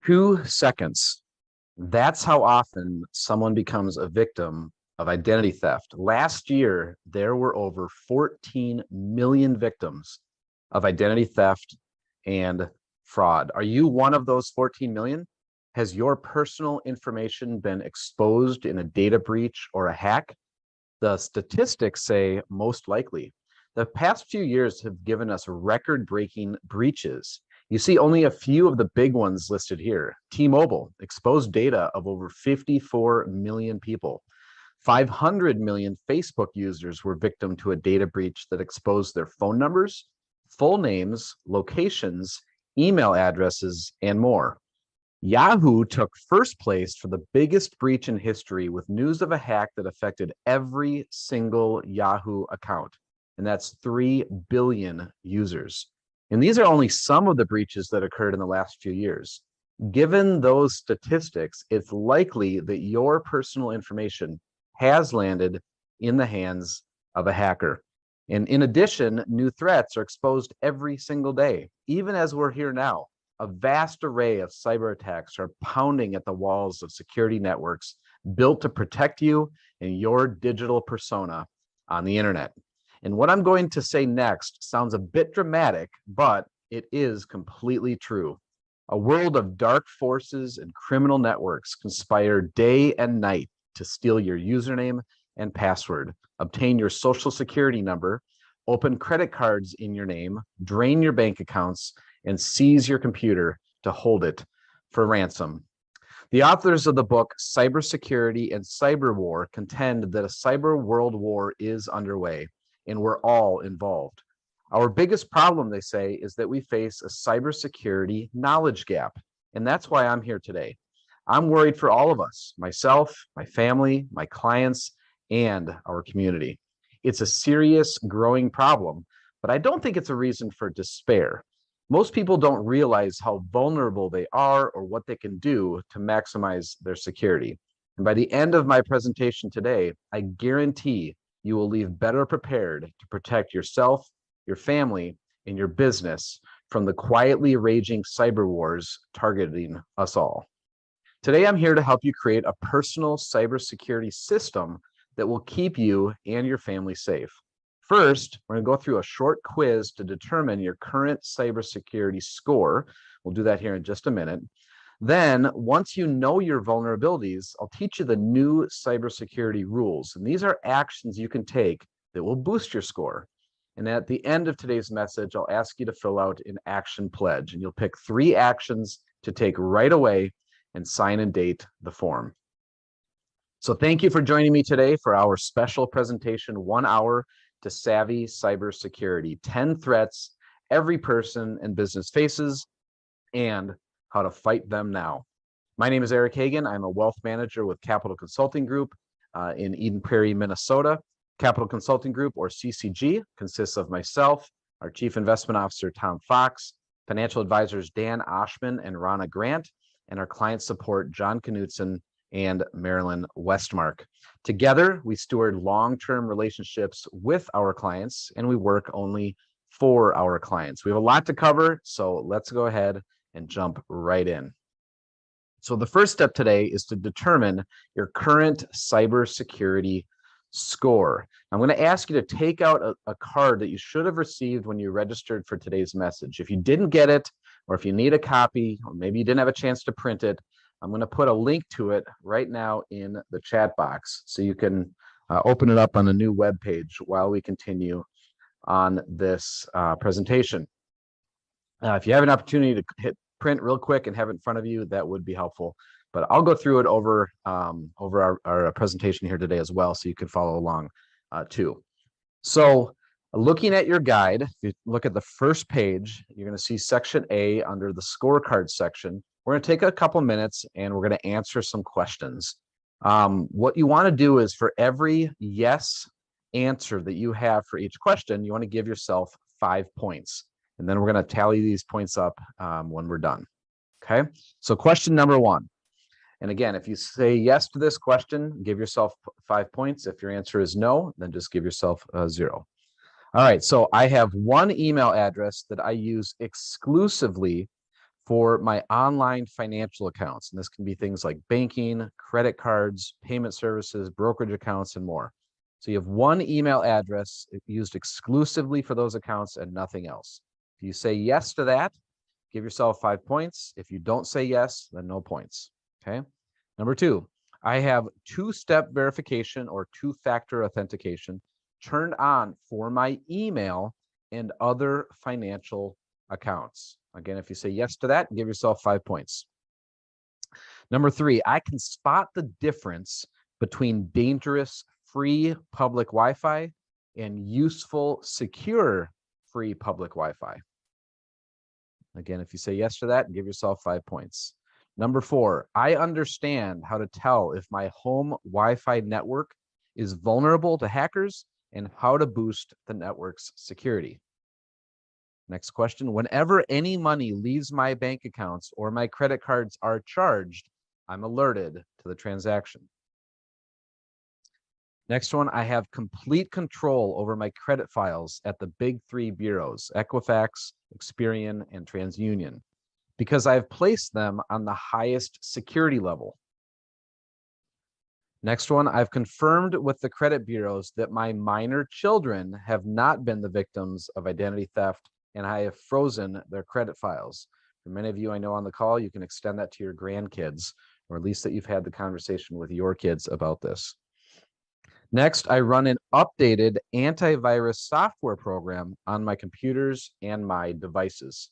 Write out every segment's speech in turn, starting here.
2 seconds. That's how often someone becomes a victim of identity theft. Last year, there were over 14 million victims of identity theft and fraud. Are you one of those 14 million? Has your personal information been exposed in a data breach or a hack? The statistics say most likely. The past few years have given us record-breaking breaches. You see only a few of the big ones listed here. T-Mobile exposed data of over 54 million people. 500 million Facebook users were victim to a data breach that exposed their phone numbers, full names, locations, email addresses, and more. Yahoo took first place for the biggest breach in history with news of a hack that affected every single Yahoo account, and that's 3 billion users. And these are only some of the breaches that occurred in the last few years. Given those statistics, it's likely that your personal information has landed in the hands of a hacker. And in addition, new threats are exposed every single day, even as we're here now. A vast array of cyber attacks are pounding at the walls of security networks built to protect you and your digital persona on the internet. And what I'm going to say next sounds a bit dramatic, but it is completely true. A world of dark forces and criminal networks conspire day and night to steal your username and password, obtain your social security number, open credit cards in your name, drain your bank accounts, and seize your computer to hold it for ransom. The authors of the book Cybersecurity and Cyber War contend that a cyber world war is underway, and we're all involved. Our biggest problem, they say, is that we face a cybersecurity knowledge gap, and that's why I'm here today. I'm worried for all of us, myself, my family, my clients, and our community. It's a serious, growing problem, but I don't think it's a reason for despair. Most people don't realize how vulnerable they are or what they can do to maximize their security. And by the end of my presentation today, I guarantee you will leave better prepared to protect yourself, your family, and your business from the quietly raging cyber wars targeting us all. Today, I'm here to help you create a personal cybersecurity system that will keep you and your family safe. First, we're going to go through a short quiz to determine your current cybersecurity score. We'll do that here in just a minute. Then, once you know your vulnerabilities, I'll teach you the new cybersecurity rules. And these are actions you can take that will boost your score. And at the end of today's message, I'll ask you to fill out an action pledge. And you'll pick 3 actions to take right away and sign and date the form. So thank you for joining me today for our special presentation, 1 hour to Savvy Cybersecurity, 10 threats every person and business faces and how to fight them now. My name is Eric Hagan. I'm a wealth manager with Capital Consulting Group in Eden Prairie, Minnesota. Capital Consulting Group, or CCG, consists of myself, our Chief Investment Officer, Tom Fox, financial advisors, Dan Oshman and Rana Grant, and our client support, John Knutson and Marilyn Westmark. Together, we steward long-term relationships with our clients, and we work only for our clients. We have a lot to cover, so let's go ahead and jump right in. So the first step today is to determine your current cybersecurity score. I'm going to ask you to take out a card that you should have received when you registered for today's message. If you didn't get it, or if you need a copy, or maybe you didn't have a chance to print it, I'm going to put a link to it right now in the chat box so you can open it up on a new web page while we continue on this presentation. If you have an opportunity to hit print real quick and have it in front of you, that would be helpful. But I'll go through it over our presentation here today as well, so you can follow along too. So looking at your guide, if you look at the first page, you're going to see section A under the scorecard section. We're going to take a couple minutes and we're going to answer some questions. What you want to do is for every yes answer that you have for each question, you want to give yourself 5 points. And then we're going to tally these points up when we're done. Okay, so question number 1. And again, if you say yes to this question, give yourself 5 points. If your answer is no, then just give yourself 0. All right, so I have one email address that I use exclusively for my online financial accounts. And this can be things like banking, credit cards, payment services, brokerage accounts, and more. So you have one email address used exclusively for those accounts and nothing else. If you say yes to that, give yourself 5 points. If you don't say yes, then no points. Okay. Number 2, I have two-step verification or two-factor authentication turned on for my email and other financial accounts. Again, if you say yes to that, give yourself 5 points. Number 3, I can spot the difference between dangerous free public Wi-Fi and useful secure free public Wi-Fi. Again, if you say yes to that, give yourself 5 points. Number 4, I understand how to tell if my home Wi-Fi network is vulnerable to hackers and how to boost the network's security. Next question, whenever any money leaves my bank accounts or my credit cards are charged, I'm alerted to the transaction. Next one, I have complete control over my credit files at the big 3 bureaus, Equifax, Experian, and TransUnion, because I've placed them on the highest security level. Next one, I've confirmed with the credit bureaus that my minor children have not been the victims of identity theft, and I have frozen their credit files. For many of you I know on the call, you can extend that to your grandkids, or at least that you've had the conversation with your kids about this. Next, I run an updated antivirus software program on my computers and my devices.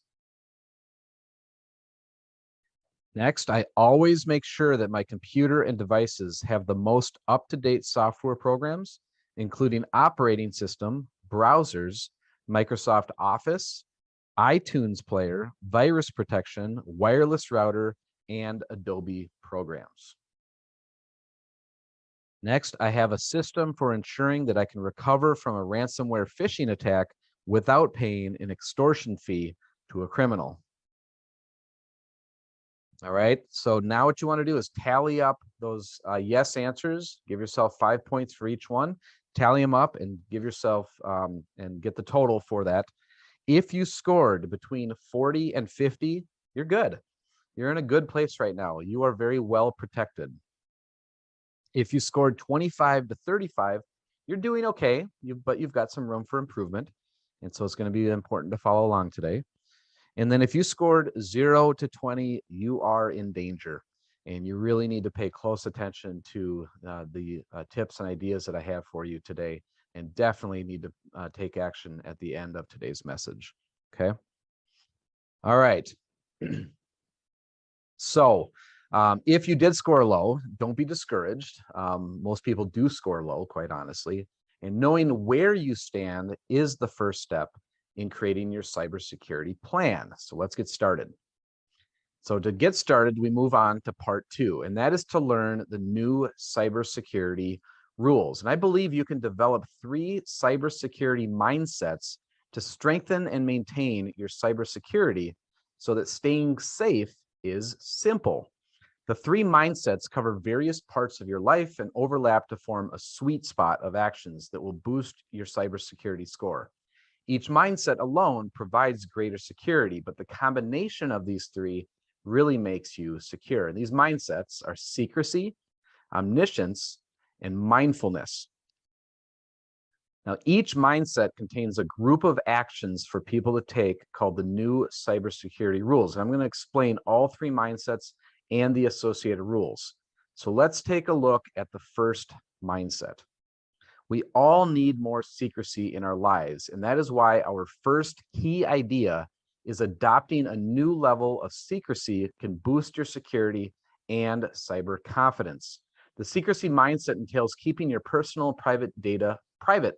Next, I always make sure that my computer and devices have the most up-to-date software programs, including operating system, browsers, Microsoft Office, iTunes Player, virus protection, wireless router, and Adobe programs. Next, I have a system for ensuring that I can recover from a ransomware phishing attack without paying an extortion fee to a criminal. All right, so now what you want to do is tally up those yes answers. Give yourself 5 points for each one. Tally them up and give yourself and get the total for that. If you scored between 40 and 50, you're good. You're in a good place right now. You are very well protected. If you scored 25 to 35, you're doing okay, but you've got some room for improvement. And so it's going to be important to follow along today. And then if you scored 0 to 20, you are in danger. And you really need to pay close attention to the tips and ideas that I have for you today. And definitely need to take action at the end of today's message. Okay. All right. So if you did score low, don't be discouraged. Most people do score low, quite honestly. And knowing where you stand is the first step in creating your cybersecurity plan. So let's get started. So to get started, we move on to part 2, and that is to learn the new cybersecurity rules. And I believe you can develop 3 cybersecurity mindsets to strengthen and maintain your cybersecurity so that staying safe is simple. The 3 mindsets cover various parts of your life and overlap to form a sweet spot of actions that will boost your cybersecurity score. Each mindset alone provides greater security, but the combination of these 3 really makes you secure. And these mindsets are secrecy, omniscience, and mindfulness. Now, each mindset contains a group of actions for people to take called the new cybersecurity rules. And I'm going to explain all 3 mindsets and the associated rules. So let's take a look at the first mindset. We all need more secrecy in our lives, and that is why our first key idea is adopting a new level of secrecy can boost your security and cyber confidence. The secrecy mindset entails keeping your personal private data private.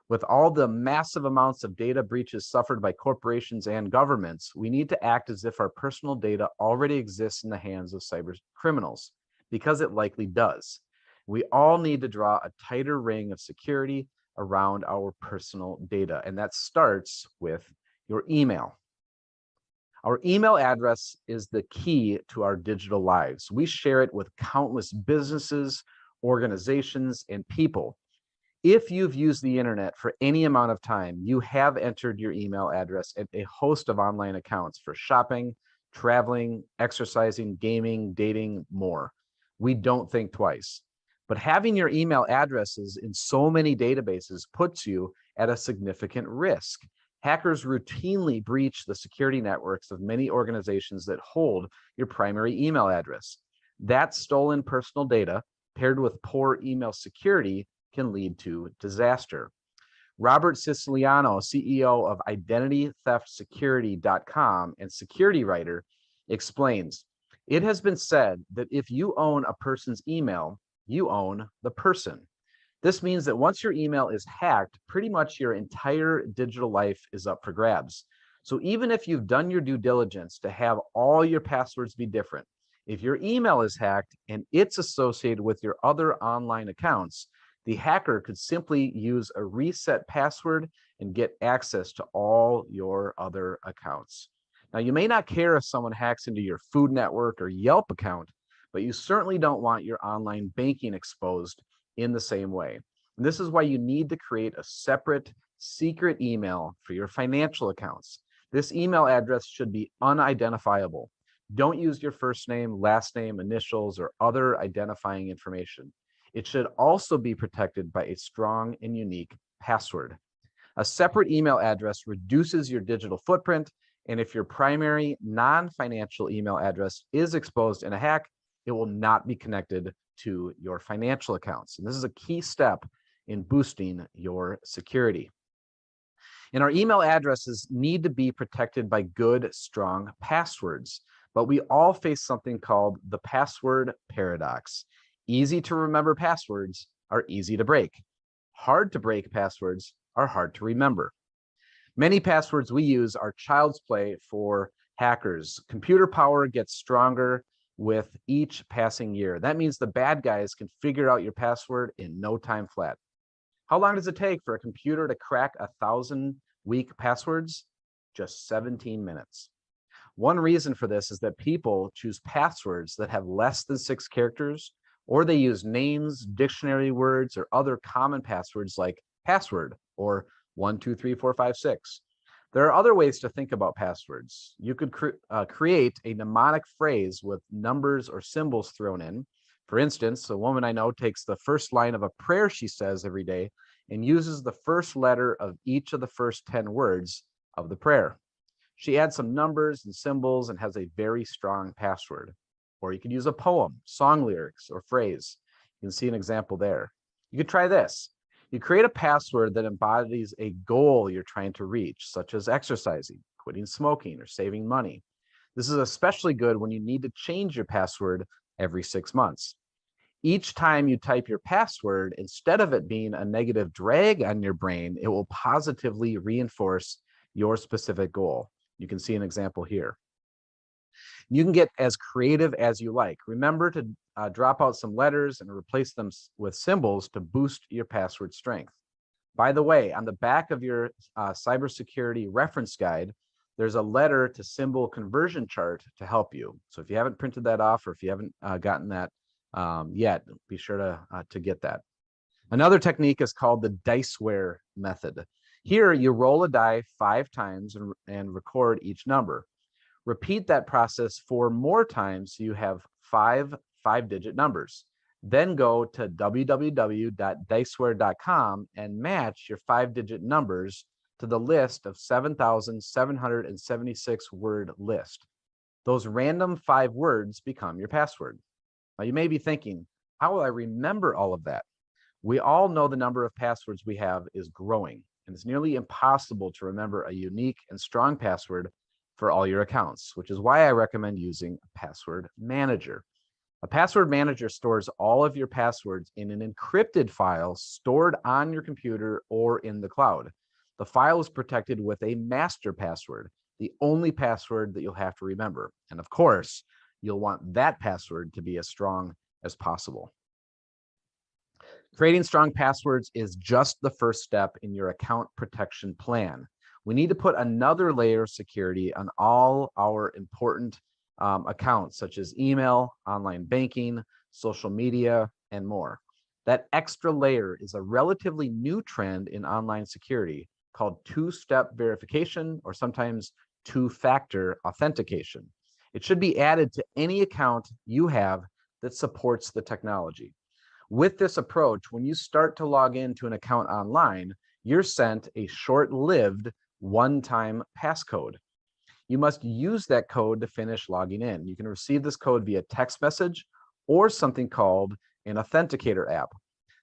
With all the massive amounts of data breaches suffered by corporations and governments, we need to act as if our personal data already exists in the hands of cyber criminals, because it likely does. We all need to draw a tighter ring of security around our personal data, and that starts with your email. Our email address is the key to our digital lives. We share it with countless businesses, organizations, and people. If you've used the internet for any amount of time, you have entered your email address at a host of online accounts for shopping, traveling, exercising, gaming, dating, more. We don't think twice. But having your email addresses in so many databases puts you at a significant risk. Hackers routinely breach the security networks of many organizations that hold your primary email address. That stolen personal data, paired with poor email security, can lead to disaster. Robert Siciliano, CEO of IdentityTheftSecurity.com and security writer, explains, "It has been said that if you own a person's email, you own the person. This means that once your email is hacked, pretty much your entire digital life is up for grabs. So even if you've done your due diligence to have all your passwords be different, if your email is hacked and it's associated with your other online accounts, the hacker could simply use a reset password and get access to all your other accounts." Now, you may not care if someone hacks into your Food Network or Yelp account, but you certainly don't want your online banking exposed in the same way. And this is why you need to create a separate secret email for your financial accounts. This email address should be unidentifiable. Don't use your first name, last name, initials, or other identifying information. It should also be protected by a strong and unique password. A separate email address reduces your digital footprint, and if your primary non-financial email address is exposed in a hack, it will not be connected to your financial accounts. And this is a key step in boosting your security. And our email addresses need to be protected by good, strong passwords. But we all face something called the password paradox. Easy to remember passwords are easy to break. Hard to break passwords are hard to remember. Many passwords we use are child's play for hackers. Computer power gets stronger with each passing year. That means the bad guys can figure out your password in no time flat. How long does it take for a computer to crack 1,000 weak passwords? Just 17 minutes. One reason for this is that people choose passwords that have less than 6 characters, or they use names, dictionary words, or other common passwords like password or 1, 2, 3, 4, 5, 6. There are other ways to think about passwords. You could create a mnemonic phrase with numbers or symbols thrown in. For instance, a woman I know takes the first line of a prayer she says every day and uses the first letter of each of the first 10 words of the prayer. She adds some numbers and symbols and has a very strong password. Or you could use a poem, song lyrics, or phrase. You can see an example there. You could try this. You create a password that embodies a goal you're trying to reach, such as exercising, quitting smoking, or saving money. This is especially good when you need to change your password every 6 months. Each time you type your password, instead of it being a negative drag on your brain, it will positively reinforce your specific goal. You can see an example here. You can get as creative as you like. Remember to drop out some letters and replace them with symbols to boost your password strength. By the way, on the back of your cybersecurity reference guide, there's a letter to symbol conversion chart to help you. So if you haven't printed that off, or if you haven't gotten that yet, be sure to get that. Another technique is called the diceware method. Here, you roll a die 5 times and record each number. Repeat that process 4 more times so you have 5 5-digit numbers. Then go to www.diceware.com and match your 5-digit numbers to the list of 7,776 word list. Those random 5 words become your password. Now you may be thinking, how will I remember all of that? We all know the number of passwords we have is growing, and it's nearly impossible to remember a unique and strong password for all your accounts, which is why I recommend using a password manager. A password manager stores all of your passwords in an encrypted file stored on your computer or in the cloud. The file is protected with a master password, the only password that you'll have to remember. And of course, you'll want that password to be as strong as possible. Creating strong passwords is just the first step in your account protection plan. We need to put another layer of security on all our important accounts, such as email, online banking, social media, and more. That extra layer is a relatively new trend in online security called two-step verification, or sometimes two-factor authentication. It should be added to any account you have that supports the technology. With this approach, when you start to log into an account online, you're sent a short-lived one-time passcode. You must use that code to finish logging in. You can receive this code via text message or something called an authenticator app.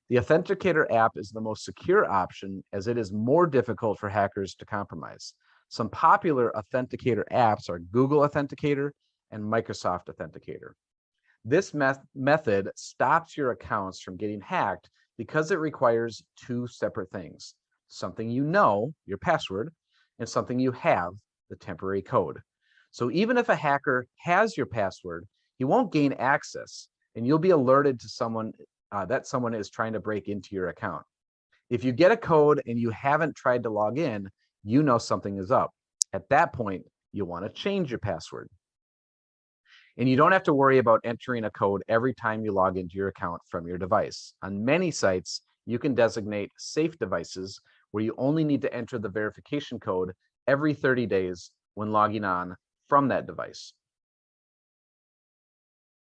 The authenticator app is the most secure option as it is more difficult for hackers to compromise. Some popular authenticator apps are Google Authenticator and Microsoft Authenticator. This method stops your accounts from getting hacked because it requires two separate things: something you know, your password, and something you have, the temporary code. So even if a hacker has your password, he won't gain access, and you'll be alerted to someone that someone is trying to break into your account. If you get a code and you haven't tried to log in, you know something is up. At that point, you'll want to change your password. And you don't have to worry about entering a code every time you log into your account from your device. On many sites, you can designate safe devices where you only need to enter the verification code every 30 days when logging on from that device.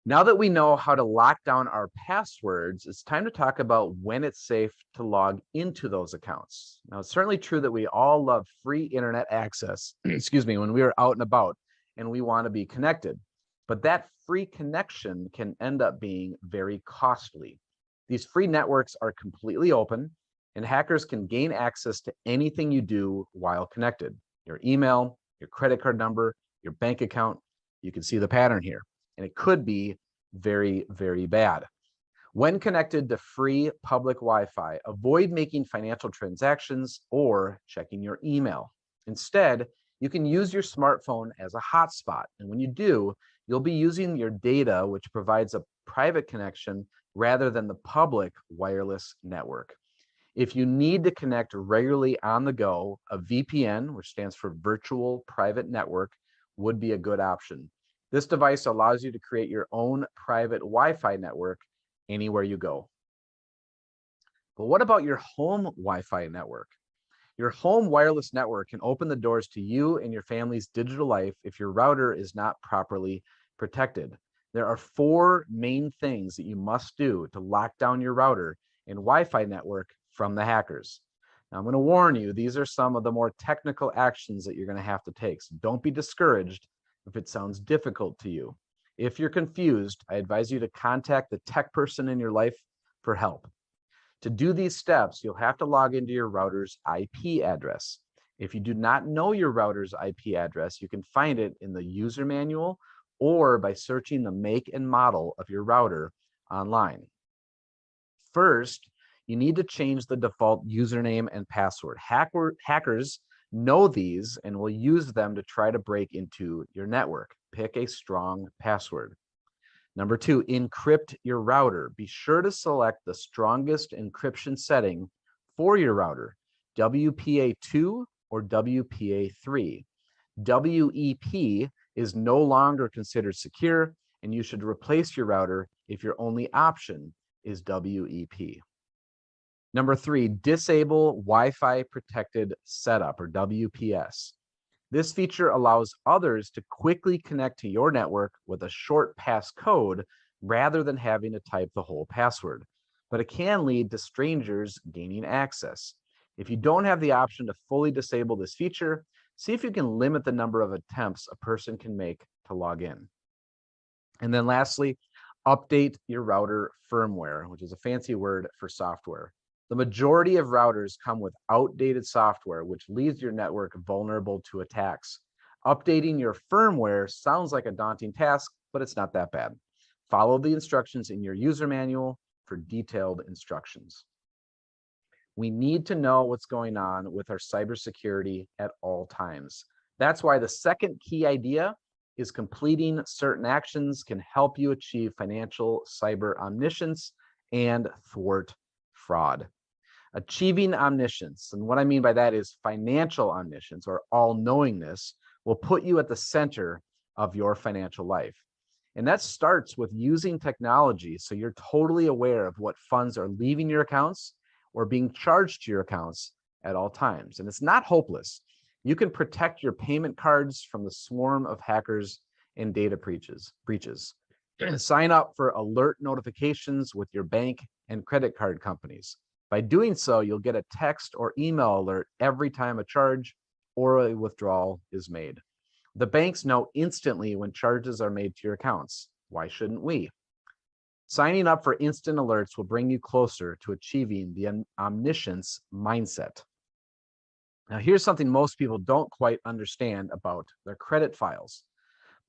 Now that we know how to lock down our passwords, it's time to talk about when it's safe to log into those accounts. Now, it's certainly true that we all love free internet access, excuse me, when we are out and about and we want to be connected. But that free connection can end up being very costly. These free networks are completely open, and hackers can gain access to anything you do while connected: your email, your credit card number, your bank account. You can see the pattern here, and it could be very, very bad. When connected to free public Wi-Fi, avoid making financial transactions or checking your email. Instead, you can use your smartphone as a hotspot, and when you do, you'll be using your data, which provides a private connection rather than the public wireless network. If you need to connect regularly on the go, a VPN, which stands for Virtual Private Network, would be a good option. This device allows you to create your own private Wi-Fi network anywhere you go. But what about your home Wi-Fi network? Your home wireless network can open the doors to you and your family's digital life if your router is not properly protected. There are 4 main things that you must do to lock down your router and Wi-Fi network from the hackers. Now, I'm going to warn you, these are some of the more technical actions that you're going to have to take. So don't be discouraged if it sounds difficult to you. If you're confused, I advise you to contact the tech person in your life for help. To do these steps, you'll have to log into your router's IP address. If you do not know your router's IP address, you can find it in the user manual or by searching the make and model of your router online. First, you need to change the default username and password. Hackers know these and will use them to try to break into your network. Pick a strong password. Number 2, encrypt your router. Be sure to select the strongest encryption setting for your router, WPA2 or WPA3. WEP is no longer considered secure, and you should replace your router if your only option is WEP. Number 3, disable Wi-Fi protected setup or WPS. This feature allows others to quickly connect to your network with a short passcode rather than having to type the whole password, but it can lead to strangers gaining access. If you don't have the option to fully disable this feature, see if you can limit the number of attempts a person can make to log in. And then lastly, update your router firmware, which is a fancy word for software. The majority of routers come with outdated software, which leaves your network vulnerable to attacks. Updating your firmware sounds like a daunting task, but it's not that bad. Follow the instructions in your user manual for detailed instructions. We need to know what's going on with our cybersecurity at all times. That's why the second key idea is completing certain actions can help you achieve financial cyber omniscience and thwart fraud. Achieving omniscience, and what I mean by that is financial omniscience or all-knowingness, will put you at the center of your financial life. And that starts with using technology so you're totally aware of what funds are leaving your accounts or being charged to your accounts at all times. And it's not hopeless. You can protect your payment cards from the swarm of hackers and data breaches. Sign up for alert notifications with your bank and credit card companies. By doing so, you'll get a text or email alert every time a charge or a withdrawal is made. The banks know instantly when charges are made to your accounts. Why shouldn't we? Signing up for instant alerts will bring you closer to achieving the omniscience mindset. Now, here's something most people don't quite understand about their credit files.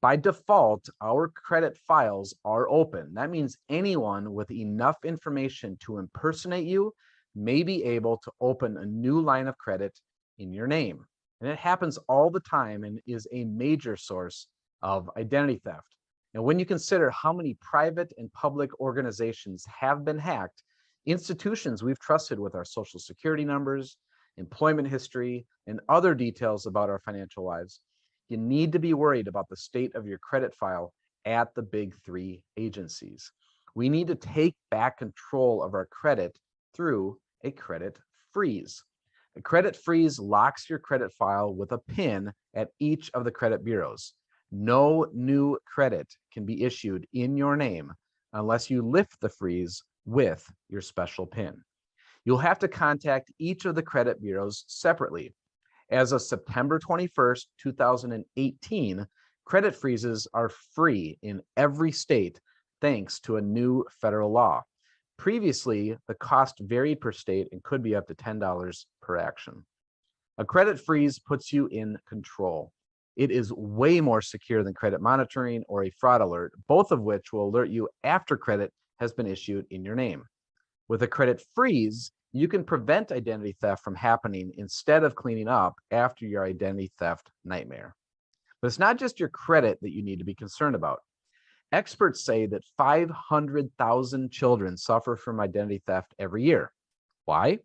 By default, our credit files are open. That means anyone with enough information to impersonate you may be able to open a new line of credit in your name. And it happens all the time and is a major source of identity theft. Now, when you consider how many private and public organizations have been hacked, institutions we've trusted with our social security numbers, employment history, and other details about our financial lives, you need to be worried about the state of your credit file at the big three agencies. We need to take back control of our credit through a credit freeze. A credit freeze locks your credit file with a PIN at each of the credit bureaus. No new credit can be issued in your name unless you lift the freeze with your special PIN. You'll have to contact each of the credit bureaus separately. As of September 21st, 2018, credit freezes are free in every state thanks to a new federal law. Previously, the cost varied per state and could be up to $10 per action. A credit freeze puts you in control. It is way more secure than credit monitoring or a fraud alert, both of which will alert you after credit has been issued in your name. With a credit freeze, you can prevent identity theft from happening instead of cleaning up after your identity theft nightmare. But it's not just your credit that you need to be concerned about. Experts say that 500,000 children suffer from identity theft every year. Why?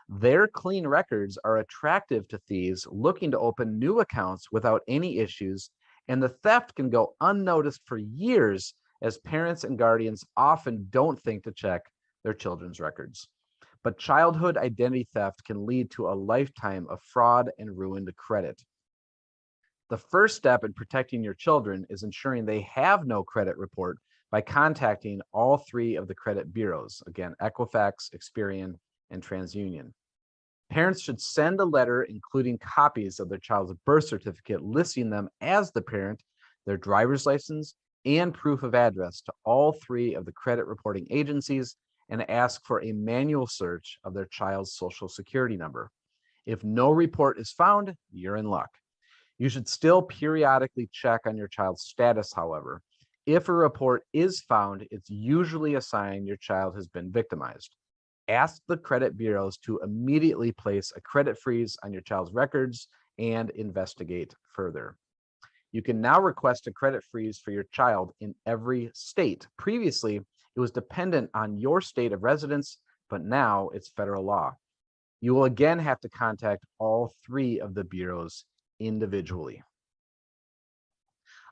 Their clean records are attractive to thieves looking to open new accounts without any issues, and the theft can go unnoticed for years as parents and guardians often don't think to check their children's records. But childhood identity theft can lead to a lifetime of fraud and ruined credit. The first step in protecting your children is ensuring they have no credit report by contacting all three of the credit bureaus, again, Equifax, Experian, and TransUnion. Parents should send a letter including copies of their child's birth certificate listing them as the parent, their driver's license, and proof of address to all three of the credit reporting agencies and ask for a manual search of their child's social security number. If no report is found, you're in luck. You should still periodically check on your child's status, however. If a report is found, it's usually a sign your child has been victimized. Ask the credit bureaus to immediately place a credit freeze on your child's records and investigate further. You can now request a credit freeze for your child in every state. Previously, it was dependent on your state of residence, but now it's federal law. You will again have to contact all three of the bureaus individually.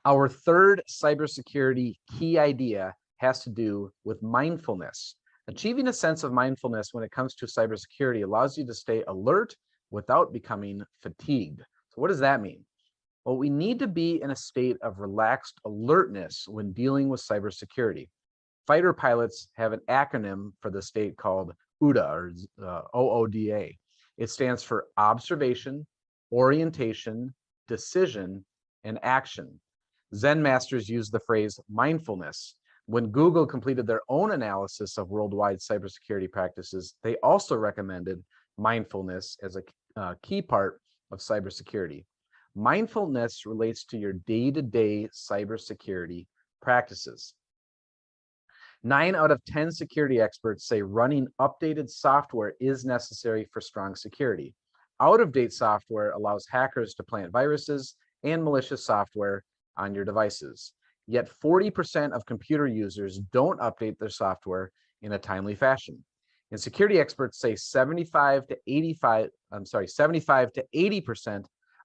Our third cybersecurity key idea has to do with mindfulness. Achieving a sense of mindfulness when it comes to cybersecurity allows you to stay alert without becoming fatigued. So what does that mean? Well, we need to be in a state of relaxed alertness when dealing with cybersecurity. Fighter pilots have an acronym for the state called OODA, or OODA. It stands for observation, orientation, decision, and action. Zen masters use the phrase mindfulness. When Google completed their own analysis of worldwide cybersecurity practices, they also recommended mindfulness as a key part of cybersecurity. Mindfulness relates to your day-to-day cybersecurity practices. 9 out of 10 security experts say running updated software is necessary for strong security. Out-of-date software allows hackers to plant viruses and malicious software on your devices. Yet 40% of computer users don't update their software in a timely fashion. And security experts say 75 to 80%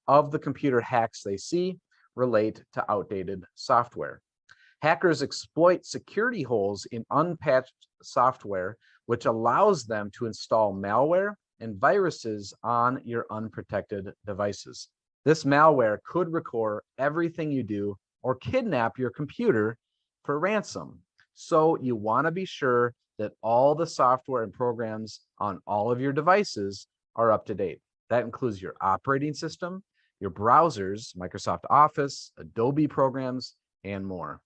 of the computer hacks they see relate to outdated software. Hackers exploit security holes in unpatched software, which allows them to install malware and viruses on your unprotected devices. This malware could record everything you do or kidnap your computer for ransom. So you want to be sure that all the software and programs on all of your devices are up to date. That includes your operating system, your browsers, Microsoft Office, Adobe programs, and more.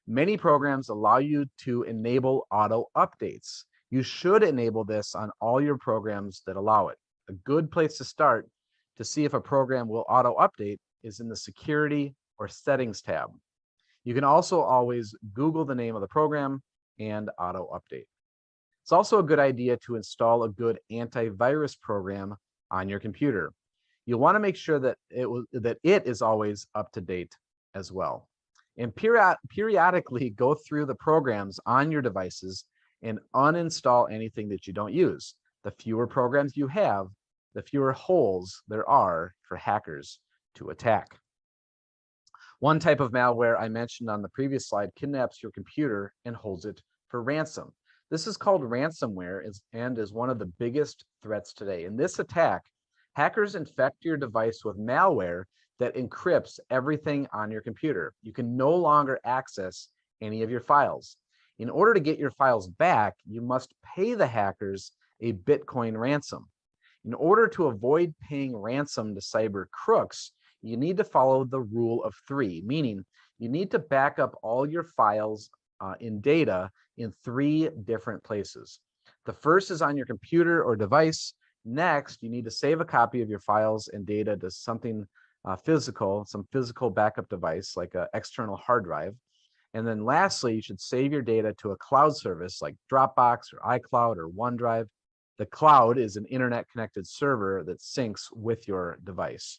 Many programs allow you to enable auto updates. You should enable this on all your programs that allow it. A good place to start to see if a program will auto update is in the Security or Settings tab. You can also always Google the name of the program and auto update. It's also a good idea to install a good antivirus program on your computer. You'll want to make sure that it is always up to date as well. And periodically go through the programs on your devices and uninstall anything that you don't use. The fewer programs you have, the fewer holes there are for hackers to attack. One type of malware I mentioned on the previous slide kidnaps your computer and holds it for ransom. This is called ransomware and is one of the biggest threats today. In this attack, hackers infect your device with malware that encrypts everything on your computer. You can no longer access any of your files. In order to get your files back, you must pay the hackers a Bitcoin ransom. In order to avoid paying ransom to cybercrooks, you need to follow the rule of three, meaning you need to back up all your files in data in 3 different places. The first is on your computer or device. Next, you need to save a copy of your files and data to something physical, some physical backup device like an external hard drive. And then lastly, you should save your data to a cloud service like Dropbox or iCloud or OneDrive. The cloud is an internet connected server that syncs with your device.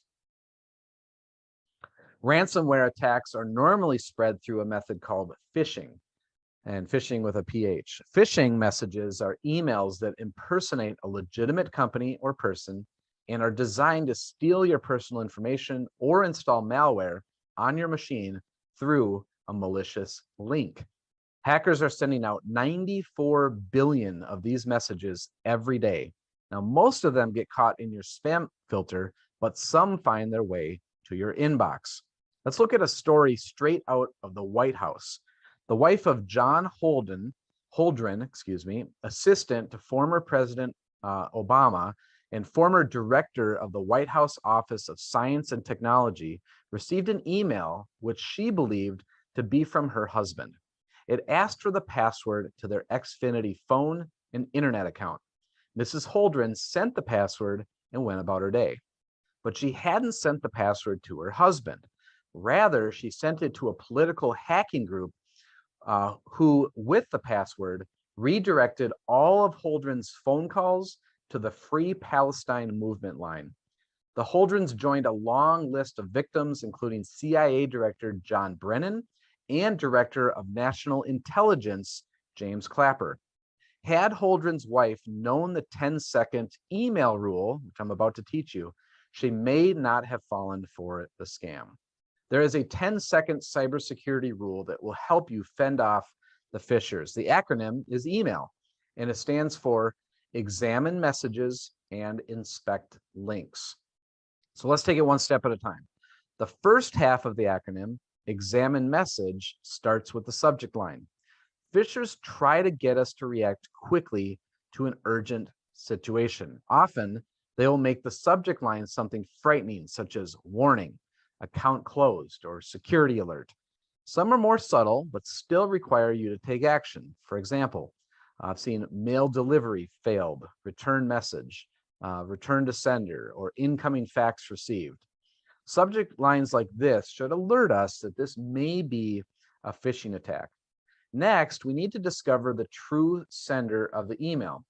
Ransomware attacks are normally spread through a method called phishing, and phishing with a PH. Phishing messages are emails that impersonate a legitimate company or person and are designed to steal your personal information or install malware on your machine through a malicious link. Hackers are sending out 94 billion of these messages every day. Now, most of them get caught in your spam filter, but some find their way to your inbox. Let's look at a story straight out of the White House. The wife of John Holdren, assistant to former President Obama and former director of the White House Office of Science and Technology, received an email which she believed to be from her husband. It asked for the password to their Xfinity phone and internet account. Mrs. Holdren sent the password and went about her day. But she hadn't sent the password to her husband. Rather, she sent it to a political hacking group who, with the password, redirected all of Holdren's phone calls to the Free Palestine movement line. The Holdrens joined a long list of victims, including CIA Director John Brennan and Director of National Intelligence James Clapper. Had Holdren's wife known the 10-second email rule, which I'm about to teach you, she may not have fallen for the scam. There is a 10-second cybersecurity rule that will help you fend off the phishers. The acronym is EMAIL, and it stands for examine messages and inspect links. So let's take it one step at a time. The first half of the acronym, examine message, starts with the subject line. Phishers try to get us to react quickly to an urgent situation. Often, they will make the subject line something frightening, such as warning, account closed, or security alert. Some are more subtle, but still require you to take action. For example, I've seen mail delivery failed, return message, return to sender, or incoming fax received. Subject lines like this should alert us that this may be a phishing attack. Next, we need to discover the true sender of the email.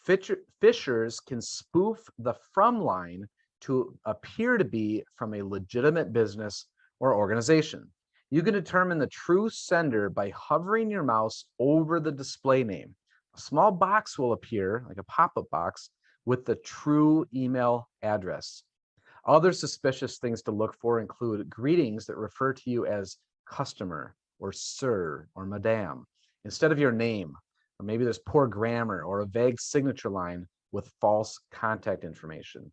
Phishers can spoof the from line to appear to be from a legitimate business or organization. You can determine the true sender by hovering your mouse over the display name. A small box will appear, like a pop-up box, with the true email address. Other suspicious things to look for include greetings that refer to you as customer or sir or madam instead of your name. Or maybe there's poor grammar or a vague signature line with false contact information.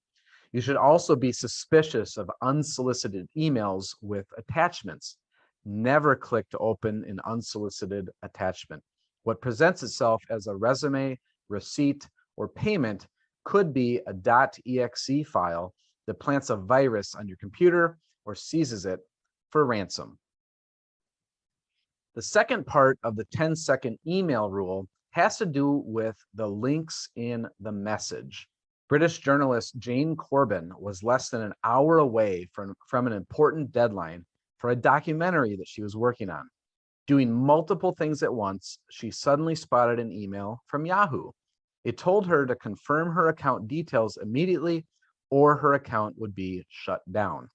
You should also be suspicious of unsolicited emails with attachments. Never click to open an unsolicited attachment. What presents itself as a resume, receipt, or payment could be a .exe file that plants a virus on your computer or seizes it for ransom. The second part of the 10-second email rule has to do with the links in the message. British journalist Jane Corbin was less than an hour away from an important deadline for a documentary that she was working on. Doing multiple things at once, she suddenly spotted an email from Yahoo. It told her to confirm her account details immediately or her account would be shut down.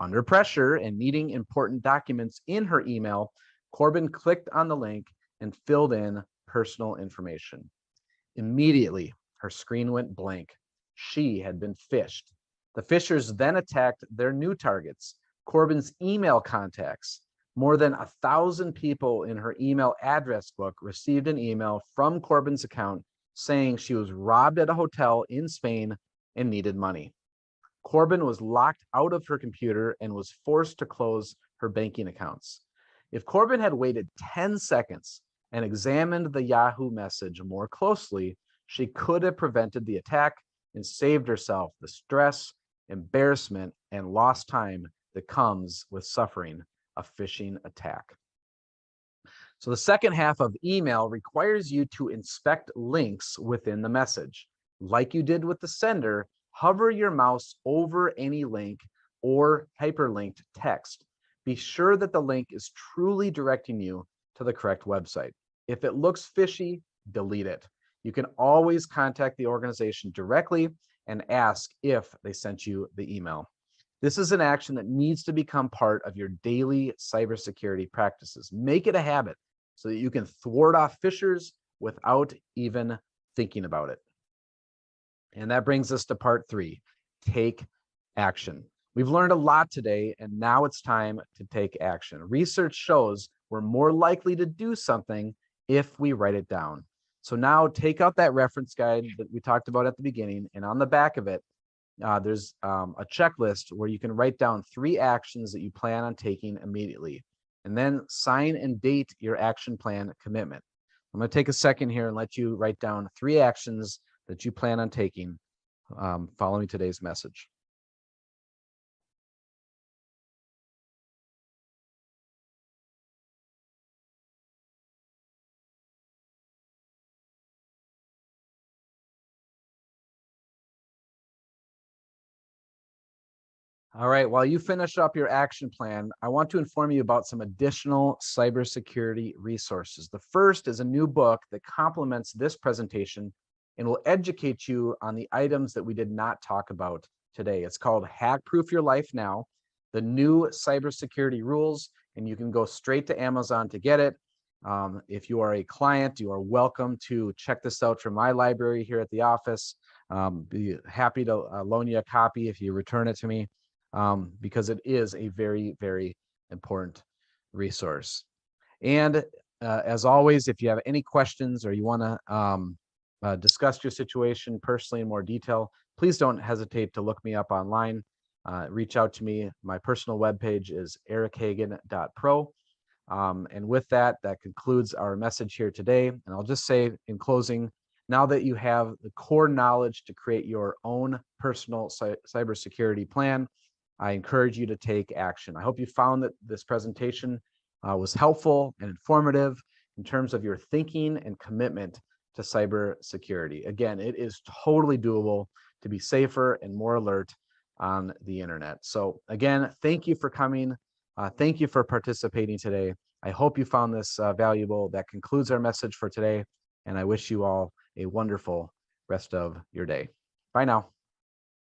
Under pressure and needing important documents in her email, Corbin clicked on the link and filled in personal information. Immediately, her screen went blank. She had been phished. The phishers then attacked their new targets, Corbin's email contacts. More than 1,000 people in her email address book received an email from Corbin's account saying she was robbed at a hotel in Spain and needed money. Corbin was locked out of her computer and was forced to close her banking accounts. If Corbin had waited 10 seconds and examined the Yahoo message more closely, she could have prevented the attack and saved herself the stress, embarrassment, and lost time that comes with suffering a phishing attack. So the second half of email requires you to inspect links within the message. Like you did with the sender, hover your mouse over any link or hyperlinked text. Be sure that the link is truly directing you to the correct website. If it looks fishy, delete it. You can always contact the organization directly and ask if they sent you the email. This is an action that needs to become part of your daily cybersecurity practices. Make it a habit so that you can thwart off phishers without even thinking about it. And that brings us to part 3, take action. We've learned a lot today, and now it's time to take action. Research shows we're more likely to do something if we write it down. So now take out that reference guide that we talked about at the beginning, and on the back of it, there's a checklist where you can write down 3 actions that you plan on taking immediately, and then sign and date your action plan commitment. I'm going to take a second here and let you write down 3 actions that you plan on taking following today's message. All right, while you finish up your action plan, I want to inform you about some additional cybersecurity resources. The first is a new book that complements this presentation and will educate you on the items that we did not talk about today. It's called Hack Proof Your Life Now, the new cybersecurity rules, and you can go straight to Amazon to get it. If you are a client, you are welcome to check this out from my library here at the office. Be happy to loan you a copy if you return it to me. Because it is a very, very important resource. And as always, if you have any questions or you want to discuss your situation personally in more detail, please don't hesitate to look me up online. Reach out to me. My personal webpage is erichagan.pro. And with that, that concludes our message here today. And I'll just say in closing, now that you have the core knowledge to create your own personal cybersecurity plan, I encourage you to take action. I hope you found that this presentation was helpful and informative in terms of your thinking and commitment to cybersecurity. Again, it is totally doable to be safer and more alert on the internet. So again, thank you for coming. Thank you for participating today. I hope you found this valuable. That concludes our message for today, and I wish you all a wonderful rest of your day. Bye now.